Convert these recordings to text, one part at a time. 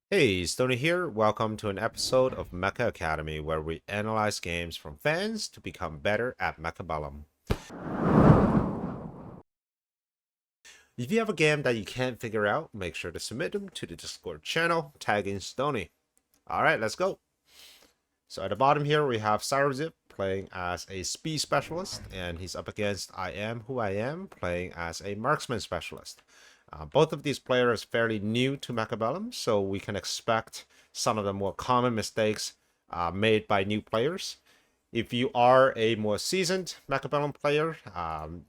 Hey, Stoney here. Welcome to an episode of Mecha Academy where we analyze games from fans to become better at Mechabellum. If you have a game that you can't figure out, make sure to submit them to the Discord channel, tagging Stoney. Alright, let's go. So at the bottom here, we have Cyrozip playing as a speed specialist, and he's up against I Am Who I Am playing as a marksman specialist. Both of these players are fairly new to Mechabellum, so we can expect some of the more common mistakes made by new players. If you are a more seasoned Mechabellum player,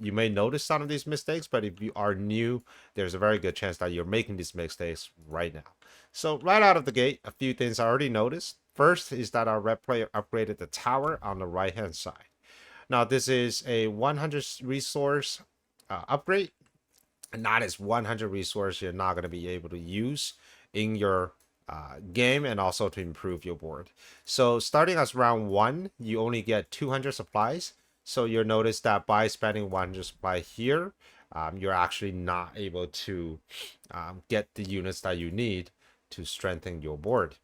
you may notice some of these mistakes, but if you are new, there's a very good chance that you're making these mistakes right now. So right out of the gate, a few things I already noticed. First is that our red player upgraded the tower on the right hand side. Now this is a 100 resource upgrade, and that is 100 resource you're not going to be able to use in your game and also to improve your board. So starting as round 1, you only get 200 supplies. So you'll notice that by spending 100 supply here, you're actually not able to get the units that you need to strengthen your board.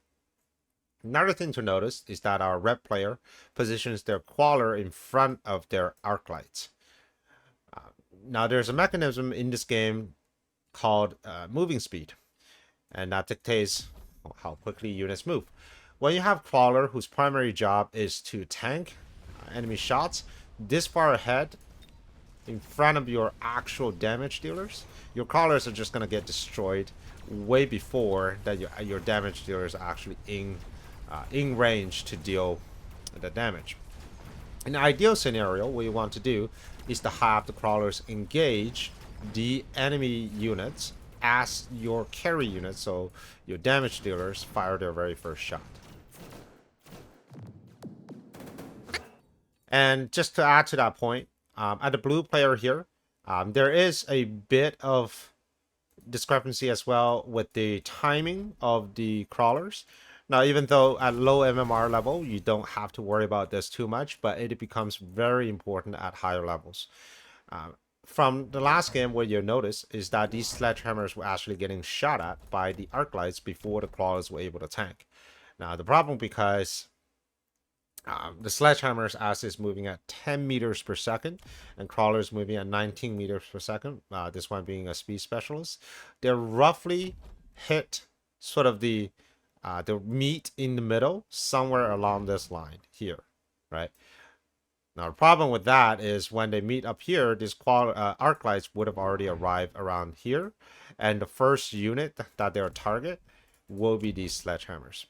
Another thing to notice is that our red player positions their Qualler in front of their arc lights. Now there's a mechanism in this game called moving speed, and that dictates how quickly units move. When you have Crawler whose primary job is to tank enemy shots this far ahead in front of your actual damage dealers, your Crawlers are just going to get destroyed way before that your damage dealers are actually in range to deal the damage. In the ideal scenario, what you want to do is to have the Crawlers engage the enemy units as your carry units, so your damage dealers fire their very first shot. And just to add to that point, at the blue player here, there is a bit of discrepancy as well with the timing of the Crawlers. Now, even though at low MMR level, you don't have to worry about this too much, but it becomes very important at higher levels. From the last game, what you'll notice is that these sledgehammers were actually getting shot at by the arc lights before the crawlers were able to tank. Now, the problem because the sledgehammers as is moving at 10 meters per second and crawlers moving at 19 meters per second, this one being a speed specialist, they're roughly hit sort of the meet in the middle somewhere along this line here, right? Now the problem with that is when they meet up here, these arc lights would have already arrived around here, and the first unit that they'll target will be these sledgehammers.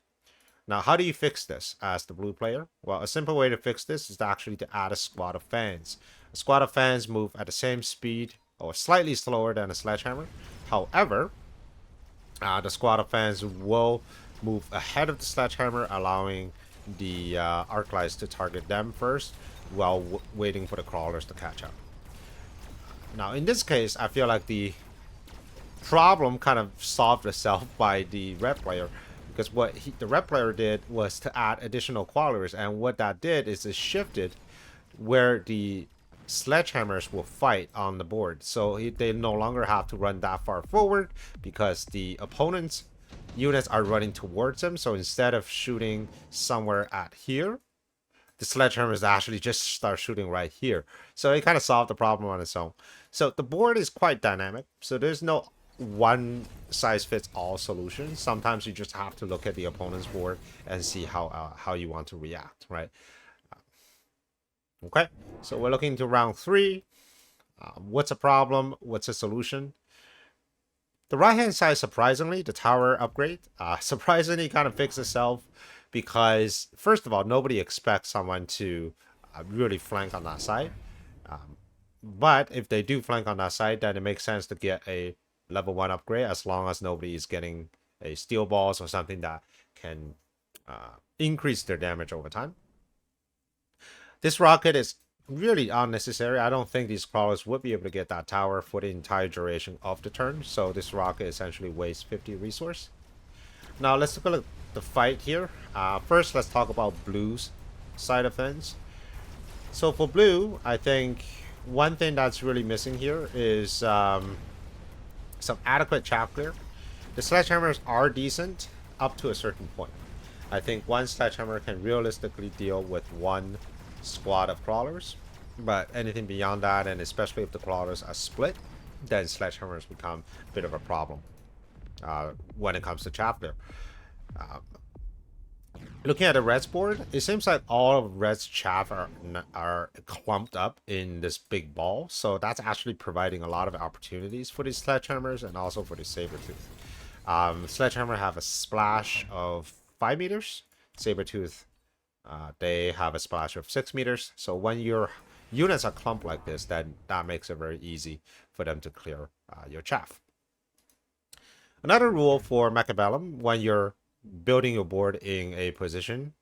Now, how do you fix this as the blue player? Well, a simple way to fix this is actually to add a squad of fans. A squad of fans move at the same speed or slightly slower than a sledgehammer. However, the squad of fans will move ahead of the sledgehammer, allowing the arc lights to target them first while waiting for the crawlers to catch up. Now, in this case, I feel like the problem kind of solved itself by the red player, because what the red player did was to add additional crawlers, and what that did is it shifted where the sledgehammers will fight on the board. So they no longer have to run that far forward because the opponent's units are running towards them. So instead of shooting somewhere at here, the sledgehammers actually just start shooting right here. So it kind of solved the problem on its own. So the board is quite dynamic. So there's no one size fits all solution. Sometimes you just have to look at the opponent's board and see how you want to react, right? Okay, so we're looking to round 3. What's a problem? What's a solution? The right hand side, surprisingly, the tower upgrade, surprisingly kind of fixed itself, because first of all, nobody expects someone to really flank on that side. But if they do flank on that side, then it makes sense to get a level 1 upgrade, as long as nobody is getting a steel balls or something that can increase their damage over time. This rocket is really unnecessary. I don't think these crawlers would be able to get that tower for the entire duration of the turn, so this rocket essentially wastes 50 resource. Now let's look at the fight here. First, let's talk about blue's side of things. So for blue, I think one thing that's really missing here is some adequate chaff clear. The sledgehammers are decent, up to a certain point. I think one sledgehammer can realistically deal with one squad of crawlers, but anything beyond that, and especially if the crawlers are split, then sledgehammers become a bit of a problem when it comes to chapter. Looking at the Red's board, it seems like all of Red's chaff are clumped up in this big ball, so that's actually providing a lot of opportunities for these sledgehammers and also for the saber-tooth. Sledgehammer have a splash of 5 meters. Saber-tooth, they have a splash of 6 meters. So when your units are clumped like this, then that makes it very easy for them to clear your chaff. Another rule for Mechabellum, when you're building your board in a position,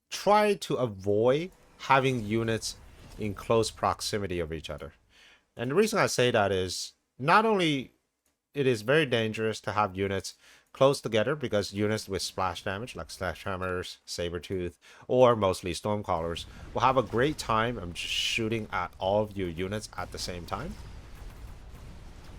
try to avoid having units in close proximity of each other. And the reason I say that is not only it is very dangerous to have units close together, because units with splash damage like sledgehammers, saber-tooth, or mostly stormcallers will have a great time of just shooting at all of your units at the same time.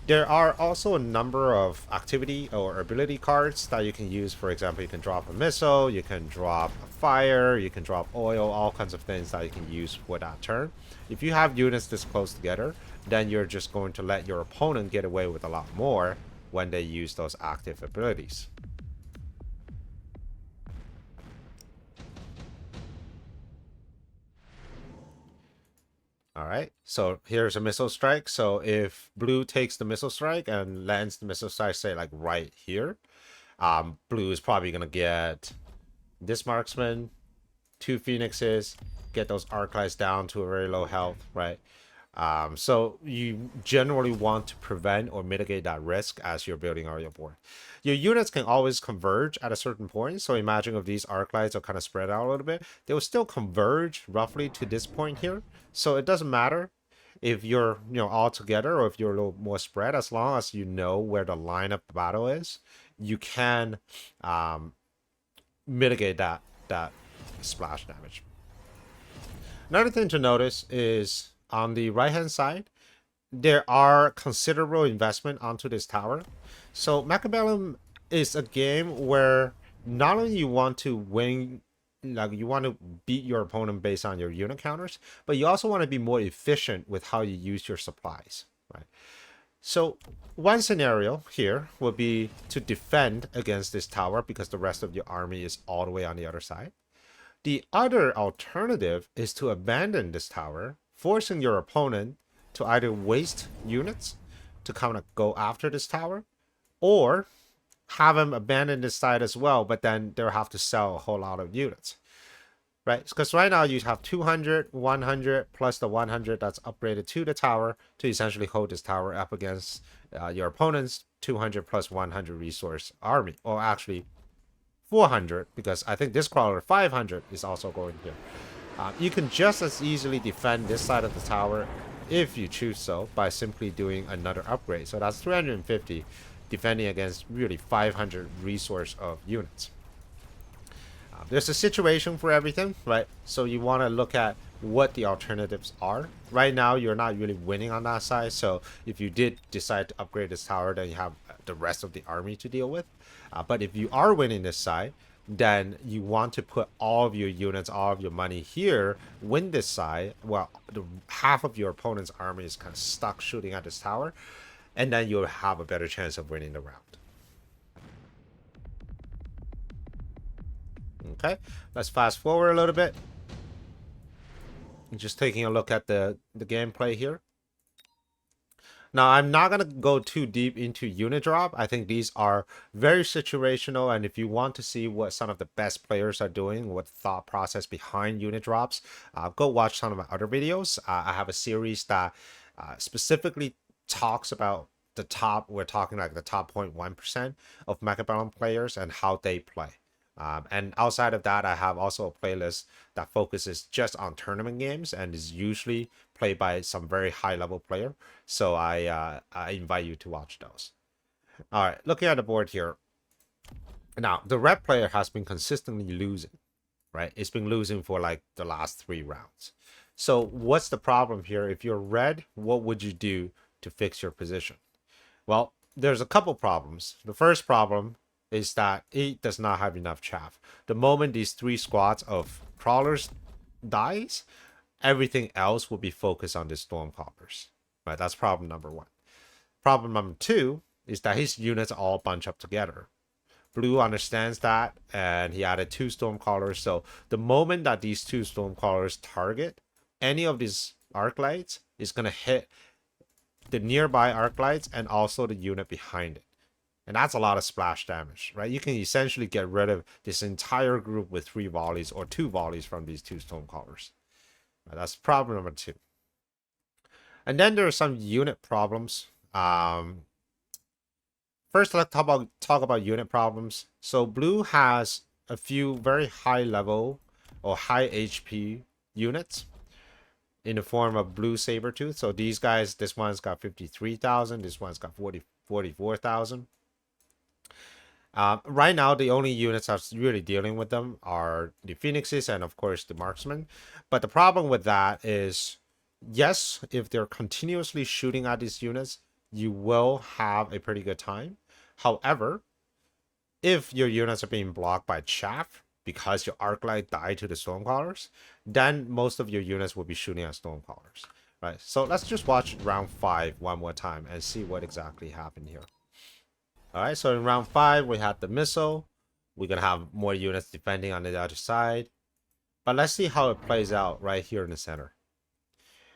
There are also a number of activity or ability cards that you can use. For example, you can drop a missile, you can drop a fire, you can drop oil, all kinds of things that you can use for that turn. If you have units this close together, then you're just going to let your opponent get away with a lot more when they use those active abilities. All right, so here's a missile strike. So if blue takes the missile strike and lands the missile strike, say like right here, blue is probably gonna get this marksman, 2 phoenixes, get those arclights down to a very low health, right? So you generally want to prevent or mitigate that risk as you're building out your board. Your units can always converge at a certain point. So imagine if these arc lights are kind of spread out a little bit, they will still converge roughly to this point here. So it doesn't matter if you're all together or if you're a little more spread, as long as you know where the line of battle is, you can mitigate that splash damage. Another thing to notice is on the right hand side, there are considerable investment onto this tower. So Mechabellum is a game where not only you want to win, like you want to beat your opponent based on your unit counters, but you also want to be more efficient with how you use your supplies, right? So one scenario here would be to defend against this tower because the rest of your army is all the way on the other side. The other alternative is to abandon this tower, forcing your opponent to either waste units to kind of go after this tower, or have them abandon this side as well, but then they'll have to sell a whole lot of units, right? Because right now you have 200, 100, plus the 100 that's upgraded to the tower to essentially hold this tower up against your opponent's 200 plus 100 resource army, or actually 400, because I think this crawler 500 is also going here. You can just as easily defend this side of the tower if you choose so by simply doing another upgrade. So that's 350 defending against really 500 resource of units. There's a situation for everything, right? So you want to look at what the alternatives are. Right now, you're not really winning on that side. So if you did decide to upgrade this tower, then you have the rest of the army to deal with. But if you are winning this side, then you want to put all of your units, all of your money here, win this side. Well, half of your opponent's army is kind of stuck shooting at this tower, and then you'll have a better chance of winning the round. Okay, let's fast forward a little bit. Just taking a look at the gameplay here. Now, I'm not going to go too deep into unit drop. I think these are very situational, and if you want to see what some of the best players are doing, what thought process behind unit drops, go watch some of my other videos. I have a series that specifically talks about the top, we're talking like the top 0.1% of Mechabellum players and how they play. And outside of that, I have also a playlist that focuses just on tournament games and is usually played by some very high level player. So I invite you to watch those. All right, looking at the board here. Now, the red player has been consistently losing, right? It's been losing for like the last 3 rounds. So what's the problem here? If you're red, what would you do to fix your position? Well, there's a couple problems. The first problem is that it does not have enough chaff. The moment these 3 squads of crawlers dies, everything else will be focused on the storm crawlers. Right, that's problem number 1. Problem number 2 is that his units all bunch up together. Blue understands that, and he added 2 Stormcallers. So the moment that these 2 Stormcallers target any of these arc lights, is going to hit the nearby arc lights and also the unit behind it. And that's a lot of splash damage, right? You can essentially get rid of this entire group with 3 volleys or 2 volleys from these 2 Stormcallers. That's problem number 2. And then there are some unit problems. First, let's talk about unit problems. So blue has a few very high level or high HP units in the form of blue Sabertooth. So these guys, this one's got 53,000, this one's got 44,000. Right now, the only units that's really dealing with them are the Phoenixes and, of course, the Marksmen. But the problem with that is, yes, if they're continuously shooting at these units, you will have a pretty good time. However, if your units are being blocked by chaff because your arc light died to the Stormcallers, then most of your units will be shooting at Stormcallers. Right, so let's just watch round 5 one more time and see what exactly happened here. Alright, so in round 5, we had the missile. We're going to have more units defending on the other side. But let's see how it plays out right here in the center.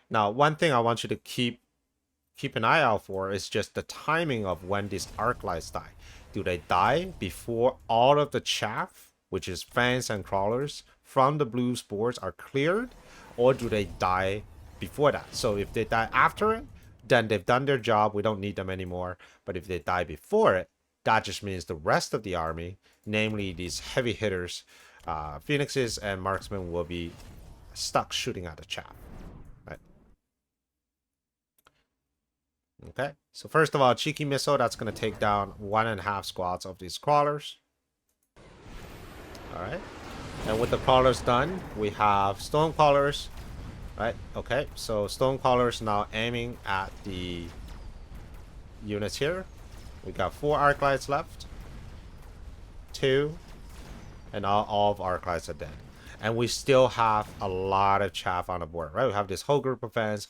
Now, one thing I want you to keep an eye out for is just the timing of when these arc lights die. Do they die before all of the chaff, which is fans and crawlers, from the blue boards are cleared? Or do they die before that? So if they die after it, then they've done their job. We don't need them anymore. But if they die before it, that just means the rest of the army, namely these heavy hitters, Phoenixes and Marksmen, will be stuck shooting at the chaff. Right? Okay. So first of all, Cheeky Missile, that's going to take down 1.5 squads of these crawlers. All right. And with the crawlers done, we have storm crawlers. Right, okay, so Stonecallers now aiming at the units here. We got 4 arc lights left. 2. And all of arc lights are dead. And we still have a lot of chaff on the board, right? We have this whole group of fans,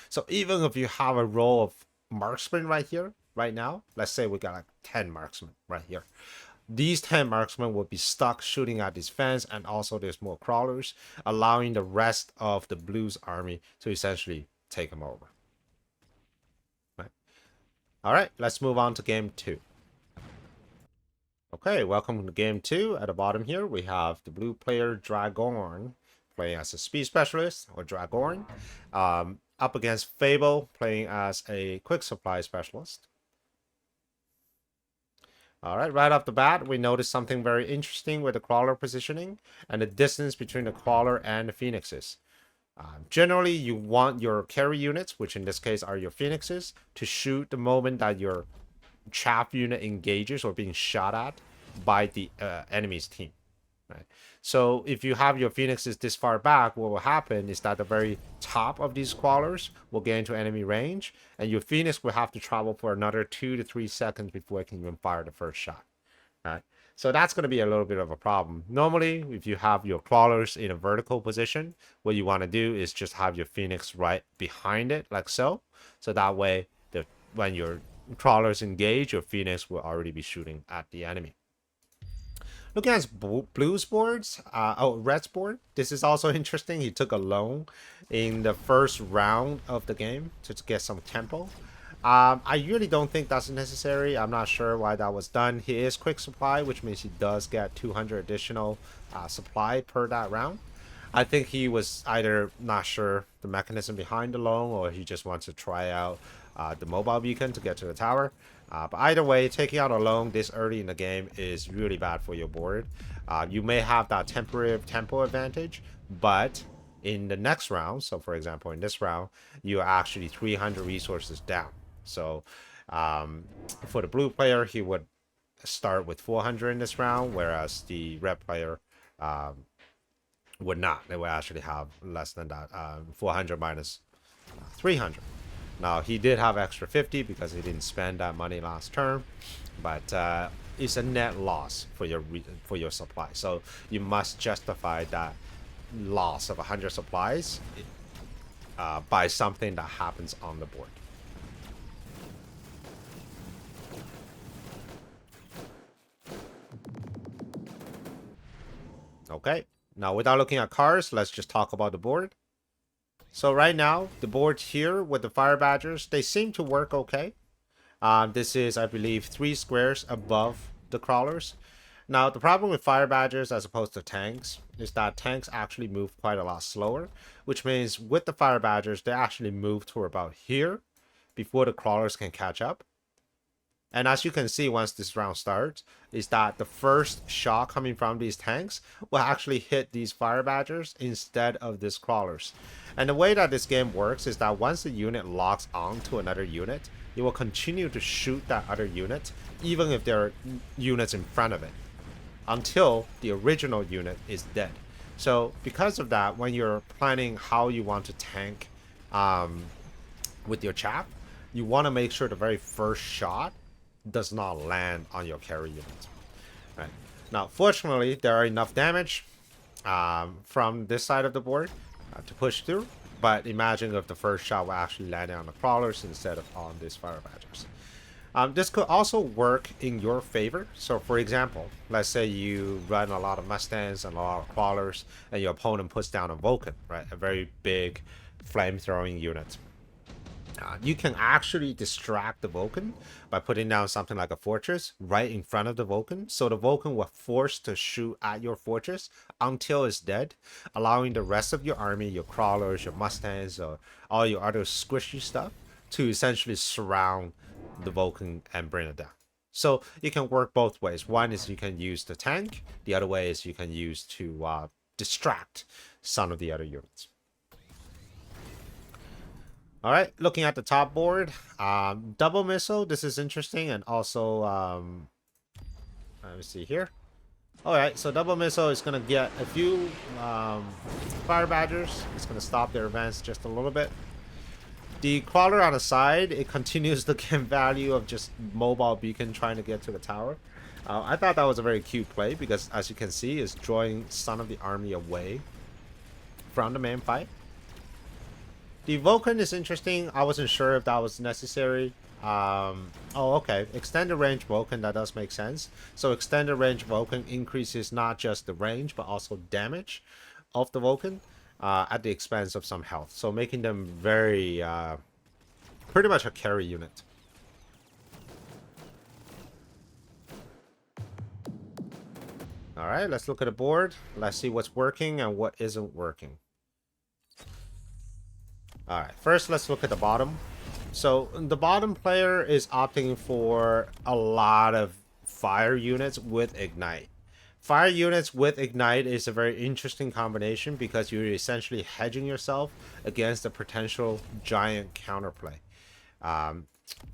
So even if you have a row of marksmen right here, right now, let's say we got like 10 marksmen right here. These 10 marksmen will be stuck shooting at these fans, and also there's more crawlers, allowing the rest of the blues army to essentially take them over. Right. All right, let's move on to game 2. Okay, welcome to game 2. At the bottom here, we have the blue player Dragorn playing as a speed specialist, or Dragorn, up against Fable playing as a quick supply specialist. All right, right off the bat, we notice something very interesting with the crawler positioning and the distance between the crawler and the Phoenixes. Generally, you want your carry units, which in this case are your Phoenixes, to shoot the moment that your chaff unit engages or being shot at by the enemy's team. Right? So if you have your Phoenixes this far back, what will happen is that the very top of these crawlers will get into enemy range, and your Phoenix will have to travel for another 2 to 3 seconds before it can even fire the first shot. Right? So that's going to be a little bit of a problem. Normally, if you have your crawlers in a vertical position, what you want to do is just have your Phoenix right behind it, like so. So that way, when your crawlers engage, your Phoenix will already be shooting at the enemy. Looking at blues boards, red's board, this is also interesting. He took a loan in the first round of the game to get some tempo. I really don't think that's necessary. I'm not sure why that was done. He is quick supply, which means he does get 200 additional supply per that round. I think he was either not sure the mechanism behind the loan, or he just wants to try out the mobile beacon to get to the tower. But either way, taking out a loan this early in the game is really bad for your board. You may have that temporary tempo advantage, but in the next round, so for example in this round, you are actually 300 resources down. So for the blue player, he would start with 400 in this round, whereas the red player would not. They would actually have less than that, 400 minus 300. Now, he did have extra 50 because he didn't spend that money last turn. But is a net loss for your supply. So you must justify that loss of 100 supplies by something that happens on the board. Okay, now without looking at cards, let's just talk about the board. So right now, the board here with the fire badgers, they seem to work okay. This is, I believe, 3 squares above the crawlers. Now, the problem with fire badgers as opposed to tanks is that tanks actually move quite a lot slower, which means with the fire badgers, they actually move to about here before the crawlers can catch up. And as you can see once this round starts, is that the first shot coming from these tanks will actually hit these fire badgers instead of these crawlers. And the way that this game works is that once the unit locks on to another unit, it will continue to shoot that other unit, even if there are units in front of it, until the original unit is dead. So because of that, when you're planning how you want to tank with your chap, you want to make sure the very first shot does not land on your carry unit. Right. Now, fortunately, there are enough damage from this side of the board to push through, but imagine if the first shot will actually land on the crawlers instead of on these fire badgers. This could also work in your favor. So for example, let's say you run a lot of Mustangs and a lot of crawlers, and your opponent puts down a Vulcan, right? A very big flame-throwing unit. You can actually distract the Vulcan by putting down something like a fortress right in front of the Vulcan. So the Vulcan will force to shoot at your fortress until it's dead, allowing the rest of your army, your crawlers, your Mustangs, or all your other squishy stuff to essentially surround the Vulcan and bring it down. So you can work both ways. One is you can use the tank. The other way is you can use to distract some of the other units. All right, looking at the top board, double missile. This is interesting, and also let me see here. All right, so double missile is gonna get a few fire badgers. It's gonna stop their advance just a little bit. The crawler on the side, it continues the game value of just mobile beacon trying to get to the tower. I thought that was a very cute play because, as you can see, it's drawing some of the army away from the main fight. The Vulcan is interesting. I wasn't sure if that was necessary. Oh, okay. Extended range Vulcan, that does make sense. So extended range Vulcan increases not just the range, but also damage of the Vulcan at the expense of some health. So making them very, pretty much a carry unit. All right, let's look at the board. Let's see what's working and what isn't working. Alright, first let's look at the bottom. So the bottom player is opting for a lot of fire units with ignite. Fire units with ignite is a very interesting combination because you're essentially hedging yourself against a potential giant counterplay.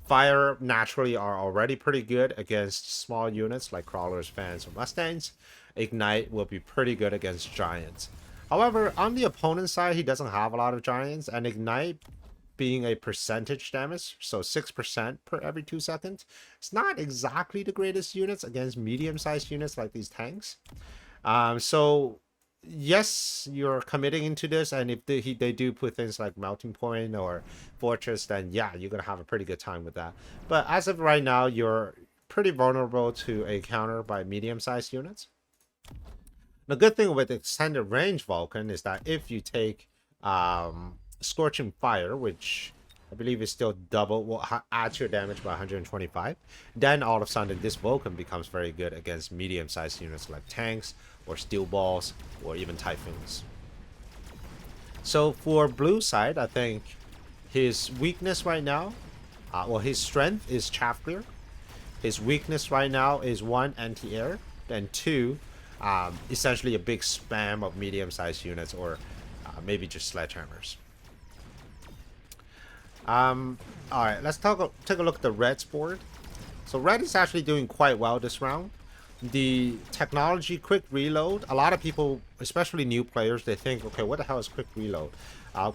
Fire naturally are already pretty good against small units like crawlers, fans, or mustangs. Ignite will be pretty good against giants. However, on the opponent's side, he doesn't have a lot of giants, and ignite being a percentage damage, so 6% per every 2 seconds, it's not exactly the greatest units against medium-sized units like these tanks. So yes, you're committing into this, and if they do put things like melting point or fortress, then yeah, you're gonna have a pretty good time with that. But as of right now, you're pretty vulnerable to a counter by medium-sized units. The good thing with extended range Vulcan is that if you take Scorching Fire, which I believe is still double, will add to your damage by 125, then all of a sudden this Vulcan becomes very good against medium-sized units like tanks or steel balls or even typhoons. So for blue side, I think his weakness right now, well, his strength is chaff clear. His weakness right now is 1, anti-air, then 2, essentially a big spam of medium-sized units or maybe just sledgehammers. Alright, let's take a look at the red's board. So red is actually doing quite well this round. The technology quick reload, a lot of people, especially new players, they think, okay, what the hell is quick reload?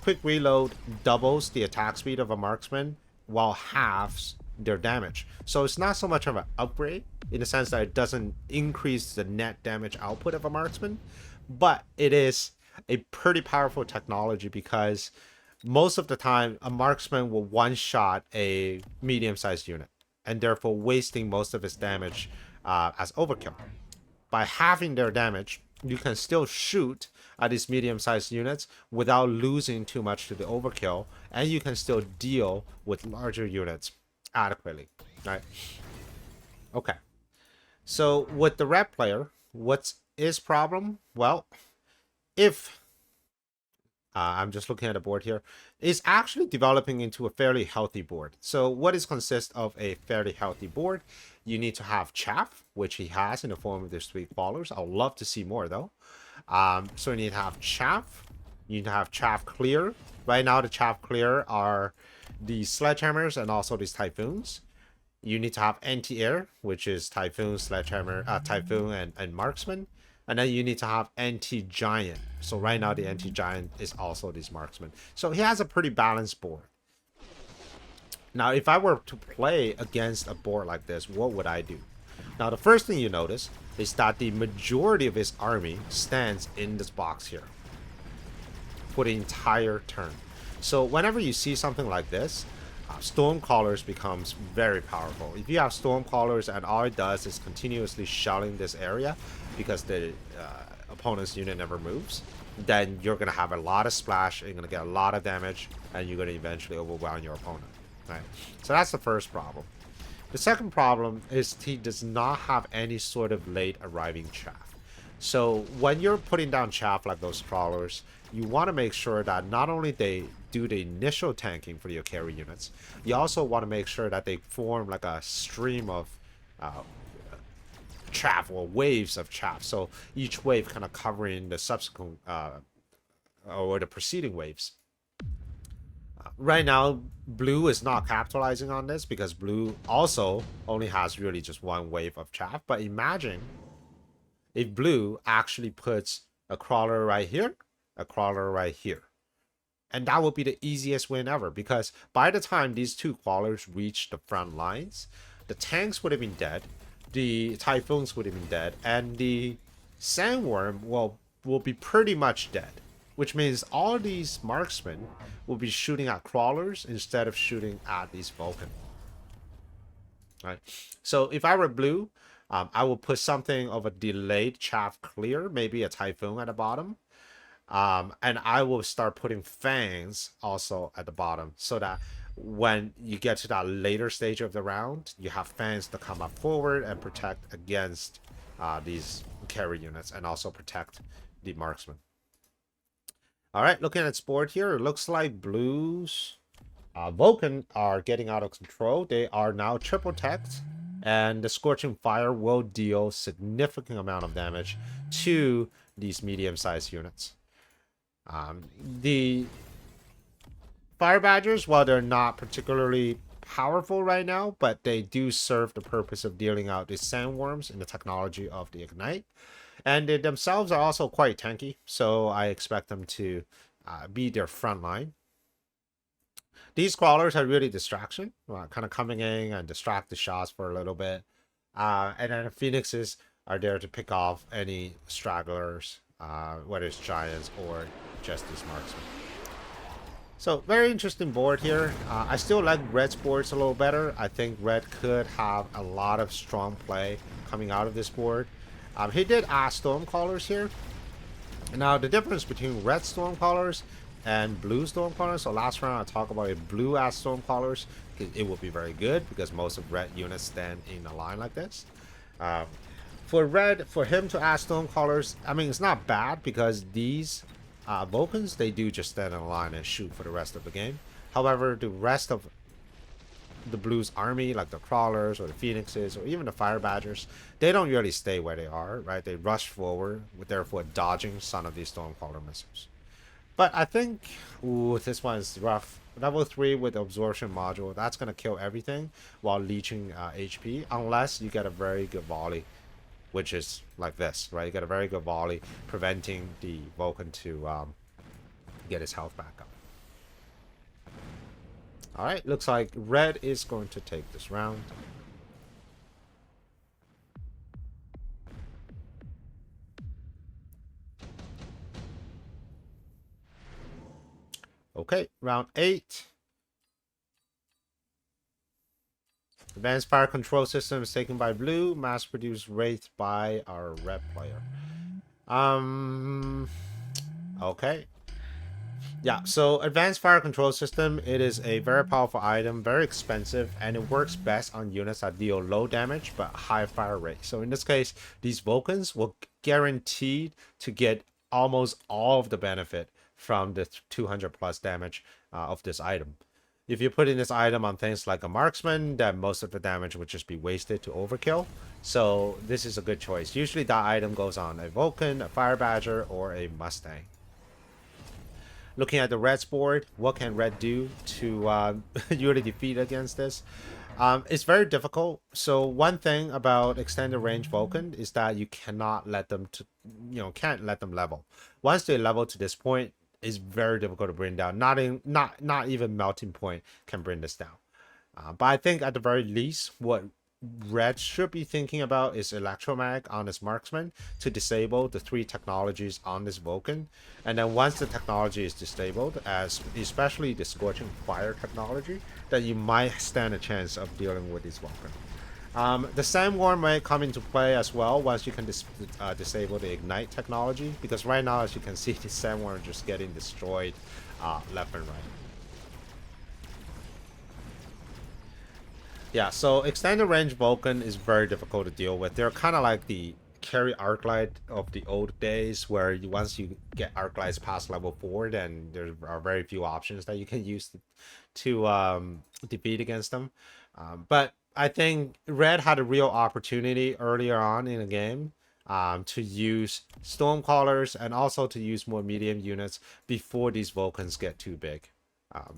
Quick reload doubles the attack speed of a marksman while halves their damage. So it's not so much of an upgrade in the sense that it doesn't increase the net damage output of a marksman, but it is a pretty powerful technology because most of the time a marksman will one shot a medium-sized unit and therefore wasting most of its damage as overkill. By halving their damage, you can still shoot at these medium-sized units without losing too much to the overkill, and you can still deal with larger units adequately, right? Okay. So with the red player, what's his problem? Well, if I'm just looking at the board here, is actually developing into a fairly healthy board. So what is consist of a fairly healthy board? You need to have chaff, which he has in the form of these 3 crawlers. I'd love to see more though. So you need to have chaff. You need to have chaff clear. Right now the chaff clear are the sledgehammers and also these typhoons. You need to have anti-air, which is typhoon, sledgehammer, typhoon and marksman. And then you need to have anti-giant. So right now the anti-giant is also this marksman. So he has a pretty balanced board. Now if I were to play against a board like this, what would I do? Now the first thing you notice is that the majority of his army stands in this box here for the entire turn. So whenever you see something like this, Stormcallers becomes very powerful. If you have Stormcallers and all it does is continuously shelling this area because the opponent's unit never moves, then you're going to have a lot of splash, you're going to get a lot of damage, and you're going to eventually overwhelm your opponent. Right? So that's the first problem. The second problem is he does not have any sort of late arriving chaff. So when you're putting down chaff like those crawlers, you want to make sure that not only they do the initial tanking for your carry units, you also want to make sure that they form like a stream of chaff or waves of chaff. So each wave kind of covering the subsequent or the preceding waves. Right now, blue is not capitalizing on this because blue also only has really just one wave of chaff. But imagine if blue actually puts a crawler right here, a crawler right here. And that would be the easiest win ever, because by the time these 2 crawlers reach the front lines, the tanks would have been dead, the typhoons would have been dead, and the sandworm will be pretty much dead. Which means all these marksmen will be shooting at crawlers instead of shooting at these Vulcan. Right? So if I were blue, I will put something of a delayed chaff clear, maybe a typhoon at the bottom. And I will start putting fangs also at the bottom so that when you get to that later stage of the round, you have fangs to come up forward and protect against these carry units and also protect the marksman. All right, looking at its board here, it looks like blues Vulcan are getting out of control. They are now triple teched, and the Scorching Fire will deal significant amount of damage to these medium-sized units. The Fire Badgers, while they're not particularly powerful right now, but they do serve the purpose of dealing out the sandworms in the technology of the Ignite. And they themselves are also quite tanky, so I expect them to be their front line. These crawlers are really distraction, kind of coming in and distract the shots for a little bit. And then the phoenixes are there to pick off any stragglers, whether it's giants or just these marksmen. So very interesting board here. I still like red's boards a little better. I think red could have a lot of strong play coming out of this board. He did add Stormcallers here. Now the difference between red Stormcallers and blue Stormcallers. So last round I talked about a blue as Stormcallers. It would be very good because most of red units stand in a line like this. For red, for him to add Stormcallers, I mean, it's not bad because these Vulcans, they do just stand in a line and shoot for the rest of the game. However, the rest of the blues army, like the crawlers or the phoenixes or even the fire badgers, they don't really stay where they are, right? They rush forward, therefore dodging some of these Stormcaller missiles. But I think, ooh, this one is rough. Level 3 with the absorption module, that's going to kill everything while leeching HP, unless you get a very good volley, which is like this, right? You get a very good volley, preventing the Vulcan to get his health back up. All right, looks like red is going to take this round. Okay, round 8. Advanced fire control system is taken by blue. Mass-produced wraith by our red player. Okay. Yeah, so advanced fire control system, it is a very powerful item, very expensive, and it works best on units that deal low damage but high fire rate. So in this case, these Vulcans will guaranteed to get almost all of the benefit from the 200 plus damage of this item. If you put in this item on things like a marksman, then most of the damage would just be wasted to overkill. So this is a good choice. Usually that item goes on a Vulcan, a Fire Badger, or a Mustang. Looking at the red's board, what can red do to usually defeat against this? It's very difficult. So one thing about extended range Vulcan is that you cannot let them can't let them level. Once they level to this point, it's very difficult to bring down. Not even melting point can bring this down. But I think at the very least, what red should be thinking about is electromag on this marksman to disable the 3 technologies on this Vulcan. And then once the technology is disabled, as especially the scorching fire technology, then you might stand a chance of dealing with this Vulcan. The Sandworm may come into play as well once you can disable the ignite technology, because right now, as you can see, the Sandworm is just getting destroyed left and right. Yeah, so extended range Vulcan is very difficult to deal with. They're kind of like the carry Arclight of the old days, where once you get Arclights past level 4, then there are very few options that you can use to defeat against them. But I think red had a real opportunity earlier on in the game to use Stormcallers and also to use more medium units before these Vulcans get too big.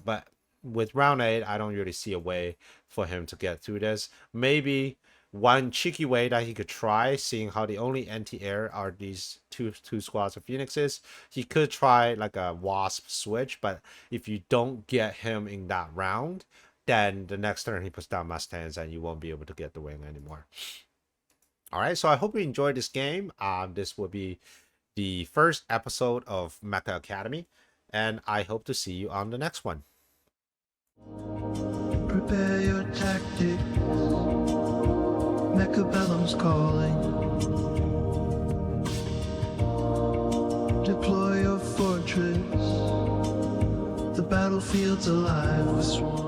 But with round 8, I don't really see a way for him to get through this. Maybe one cheeky way that he could try, seeing how the only anti-air are these two squads of Phoenixes, he could try like a Wasp switch, but if you don't get him in that round, then the next turn he puts down Mustangs and you won't be able to get the wing anymore. Alright, so I hope you enjoyed this game. This will be the first episode of Mecha Academy, and I hope to see you on the next one. Prepare your tactics, Mechabellum's calling. Deploy your fortress, the battlefield's alive with swarms.